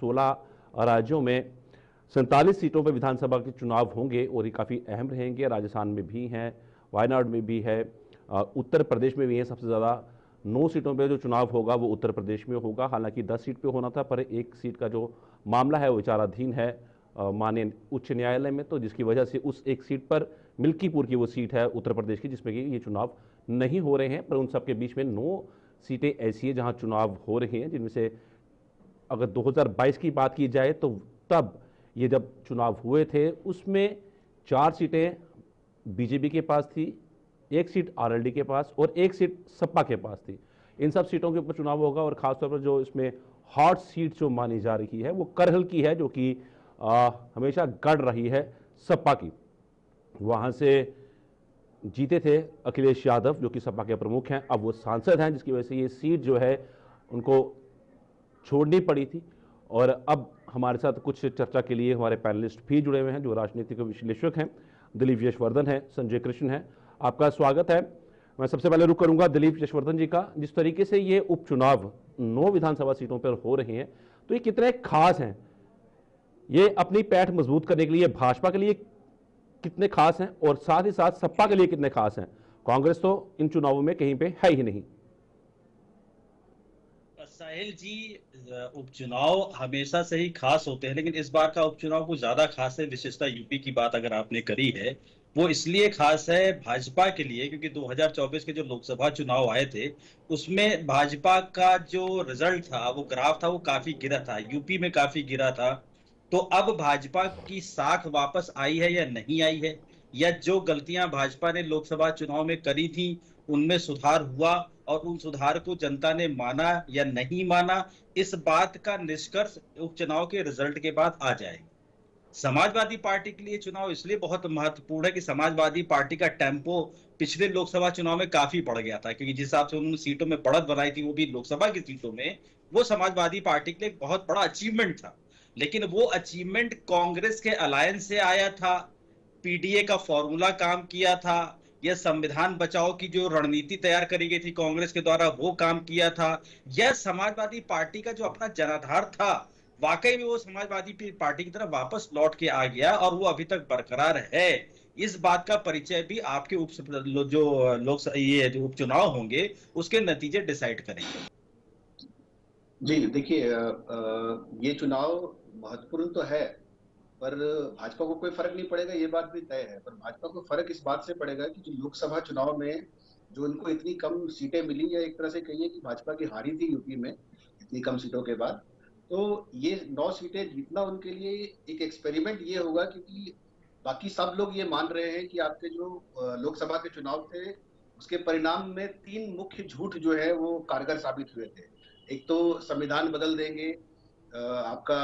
16 राज्यों में 47 सीटों पर विधानसभा के चुनाव होंगे और ये काफ़ी अहम रहेंगे। राजस्थान में भी हैं, वायनाड में भी है, उत्तर प्रदेश में भी है। सबसे ज़्यादा 9 सीटों पे जो चुनाव होगा वो उत्तर प्रदेश में होगा। हालांकि 10 सीट पे होना था, पर एक सीट का जो मामला है वो विचाराधीन है माननीय उच्च न्यायालय में, तो जिसकी वजह से उस एक सीट पर, मिल्कीपुर की वो सीट है उत्तर प्रदेश की, जिसमें कि ये चुनाव नहीं हो रहे हैं। पर उन सबके बीच में 9 सीटें ऐसी हैं जहां चुनाव हो रहे हैं, जिनमें से अगर 2022 की बात की जाए तो तब ये जब चुनाव हुए थे उसमें 4 सीटें बीजेपी के पास थी, 1 सीट आरएलडी के पास और 1 सीट सपा के पास थी। इन सब सीटों के ऊपर चुनाव होगा और खासतौर पर जो इसमें हॉट सीट जो मानी जा रही है वो करहल की है, जो कि हमेशा गढ़ रही है सपा की। वहां से जीते थे अखिलेश यादव, जो कि सपा के प्रमुख हैं, अब वो सांसद हैं, जिसकी वजह से ये सीट जो है उनको छोड़नी पड़ी थी। और अब हमारे साथ कुछ चर्चा के लिए हमारे पैनलिस्ट भी जुड़े हुए हैं, जो राजनीतिक विश्लेषक हैं। दिलीप यशवर्धन है, संजय कृष्ण है, आपका स्वागत है। मैं सबसे पहले रुख करूंगा दिलीप यशवर्धन जी का। जिस तरीके से ये उपचुनाव 9 विधानसभा सीटों पर हो रहे हैं, तो ये कितने खास हैं? ये अपनी पैठ मजबूत करने के लिए भाजपा के लिए कितने खास हैं और साथ ही साथ सपा के लिए कितने खास हैं? कांग्रेस तो इन चुनावों में कहीं पे है ही नहीं। साहिल जी, उपचुनाव हमेशा से ही खास होते हैं, लेकिन इस बार का उपचुनाव कुछ ज्यादा खास है। विशेषता यूपी की बात अगर आपने करी है, वो इसलिए खास है भाजपा के लिए क्योंकि 2024 के जो लोकसभा चुनाव आए थे उसमें भाजपा का जो रिजल्ट था, वो ग्राफ था, वो काफी गिरा था, यूपी में काफी गिरा था। तो अब भाजपा की साख वापस आई है या नहीं आई है, या जो गलतियां भाजपा ने लोकसभा चुनाव में करी थी उनमें सुधार हुआ और उन सुधार को जनता ने माना या नहीं माना, इस बात का निष्कर्ष उपचुनाव के रिजल्ट के बाद आ जाएगा। समाजवादी पार्टी के लिए चुनाव इसलिए बहुत महत्वपूर्ण है कि समाजवादी पार्टी का टेम्पो पिछले लोकसभा चुनाव में काफी बढ़ गया था, क्योंकि जिस हिसाब से उन्होंने सीटों में बढ़त बनाई थी, वो भी लोकसभा की सीटों में, वो समाजवादी पार्टी के लिए एक बहुत बड़ा अचीवमेंट था। लेकिन वो अचीवमेंट कांग्रेस के अलायंस से आया था, पीडीए का फॉर्मूला काम किया था, यह संविधान बचाओ की जो रणनीति तैयार करी गई थी कांग्रेस के द्वारा वो काम किया था, यह समाजवादी पार्टी का जो अपना जनाधार था वाकई में वो समाजवादी पार्टी की तरफ वापस लौट के आ गया और वो अभी तक बरकरार है। इस बात का परिचय भी आपके जो लोक ये जो उपचुनाव होंगे उसके नतीजे डिसाइड करेंगे। जी देखिए, ये चुनाव महत्वपूर्ण तो है, पर भाजपा को कोई फर्क नहीं पड़ेगा, ये बात भी तय है। पर भाजपा को फर्क इस बात से पड़ेगा कि जो लोकसभा चुनाव में जो उनको इतनी कम सीटें मिली, या एक तरह से कहिए कि भाजपा की हारी थी यूपी में इतनी कम सीटों के बाद, तो ये 9 सीटें जीतना उनके लिए एक एक्सपेरिमेंट ये होगा, क्योंकि बाकी सब लोग ये मान रहे हैं कि आपके जो लोकसभा के चुनाव थे उसके परिणाम में 3 मुख्य झूठ जो है वो कारगर साबित हुए थे। एक तो संविधान बदल देंगे, आपका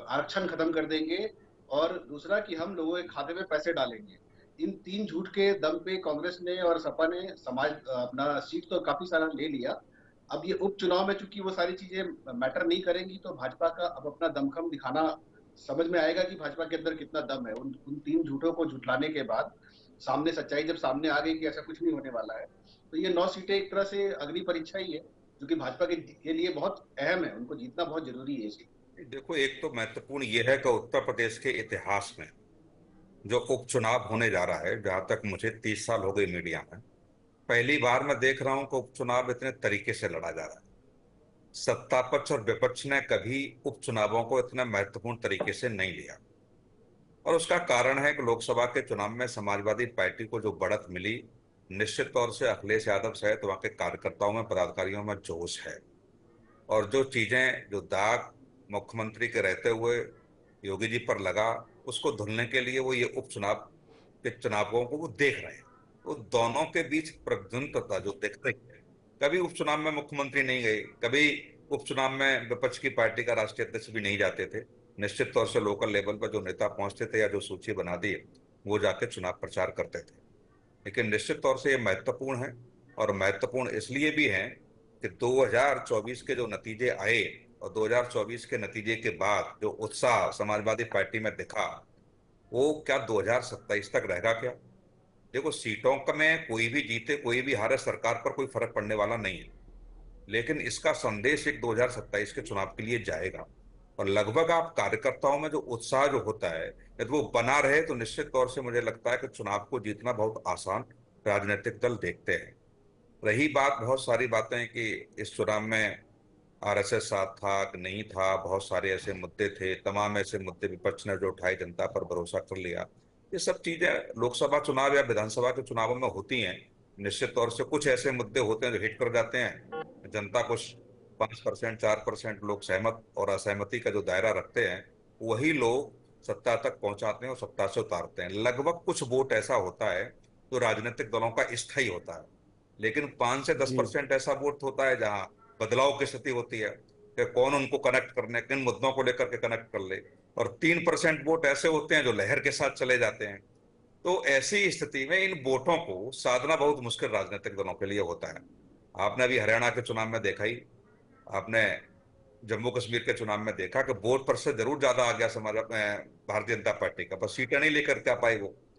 आरक्षण खत्म कर देंगे, और दूसरा कि हम लोगों के खाते में पैसे डालेंगे। इन 3 झूठ के दम पे कांग्रेस ने और सपा ने अपना सीट तो काफी सारा ले लिया। अब ये उपचुनाव में चूंकि वो सारी चीजें मैटर नहीं करेंगी, तो भाजपा का अब अपना दमखम दिखाना समझ में आएगा कि भाजपा के अंदर कितना दम है। उन 3 झूठों को झुठलाने के बाद सामने सच्चाई जब सामने आ गई कि ऐसा कुछ नहीं होने वाला है, तो ये 9 सीटें एक तरह से अग्नि परीक्षा ही है, जो कि भाजपा के लिए बहुत अहम है, उनको जीतना बहुत जरूरी है। इसी देखो, एक तो महत्वपूर्ण यह है कि उत्तर प्रदेश के इतिहास में जो उपचुनाव होने जा रहा है, जहां तक मुझे 30 साल हो गए मीडिया में, पहली बार मैं देख रहा हूं कि उपचुनाव इतने तरीके से लड़ा जा रहा है। सत्ता पक्ष और विपक्ष ने कभी उपचुनावों को इतने महत्वपूर्ण तरीके से नहीं लिया, और उसका कारण है कि लोकसभा के चुनाव में समाजवादी पार्टी को जो बढ़त मिली, निश्चित तौर से अखिलेश यादव सहित वहां के कार्यकर्ताओं में, पदाधिकारियों में जोश है। और जो चीजें, जो दाग मुख्यमंत्री के रहते हुए योगी जी पर लगा, उसको धुलने के लिए वो ये उपचुनाव के चुनावों को वो देख रहे हैं। तो दोनों के बीच प्रद्वंद्वता जो दिख रही है, कभी उपचुनाव में मुख्यमंत्री नहीं गए, कभी उपचुनाव में विपक्ष की पार्टी का राष्ट्रीय अध्यक्ष भी नहीं जाते थे। निश्चित तौर से लोकल लेवल पर जो नेता पहुंचते थे या जो सूची बना दी वो जाके चुनाव प्रचार करते थे। लेकिन निश्चित तौर से ये महत्वपूर्ण है, और महत्वपूर्ण इसलिए भी है कि 2024 के जो नतीजे आए और 2024 के नतीजे के बाद जो उत्साह समाजवादी पार्टी में दिखा, वो क्या 2027 तक रहेगा क्या? देखो, सीटों का में कोई भी जीते कोई भी हारे, सरकार पर कोई फर्क पड़ने वाला नहीं है, लेकिन इसका संदेश एक 2027 के चुनाव के लिए जाएगा। और लगभग आप कार्यकर्ताओं में जो उत्साह जो होता है यदि वो बना रहे तो निश्चित तौर से मुझे लगता है कि चुनाव को जीतना बहुत आसान राजनीतिक दल देखते हैं। रही बात बहुत सारी बातें कि इस चुनाव में आरएसएस साथ था कि नहीं था, बहुत सारे ऐसे मुद्दे थे, तमाम ऐसे मुद्दे विपक्ष ने जो उठाए, जनता पर भरोसा कर लिया। ये सब चीजें लोकसभा चुनाव या विधानसभा के चुनावों में होती हैं। निश्चित तौर से कुछ ऐसे मुद्दे होते हैं जो हिट कर जाते हैं, जनता कुछ 5% 4% लोग सहमत और असहमति का जो दायरा रखते हैं वही लोग सत्ता तक पहुंचाते हैं और सत्ता से उतारते हैं। लगभग कुछ वोट ऐसा होता है जो राजनीतिक दलों का स्थायी होता है, लेकिन 5 से 10% ऐसा वोट होता है जहां बदलाव की स्थिति होती है कि कौन उनको कनेक्ट करने, किन मुद्दों को लेकर के कनेक्ट कर ले। और 3% वोट ऐसे होते हैं जो लहर के साथ चले जाते हैं। तो ऐसी स्थिति में इन वोटों को साधना बहुत मुश्किल राजनीतिक दलों के लिए होता है। आपने अभी हरियाणा के चुनाव में देखा ही, आपने जम्मू कश्मीर के चुनाव में देखा कि वोट प्रतिशत जरूर ज्यादा आ गया समाज भारतीय जनता पार्टी का, बस सीटें नहीं लेकर के आ पाई वो।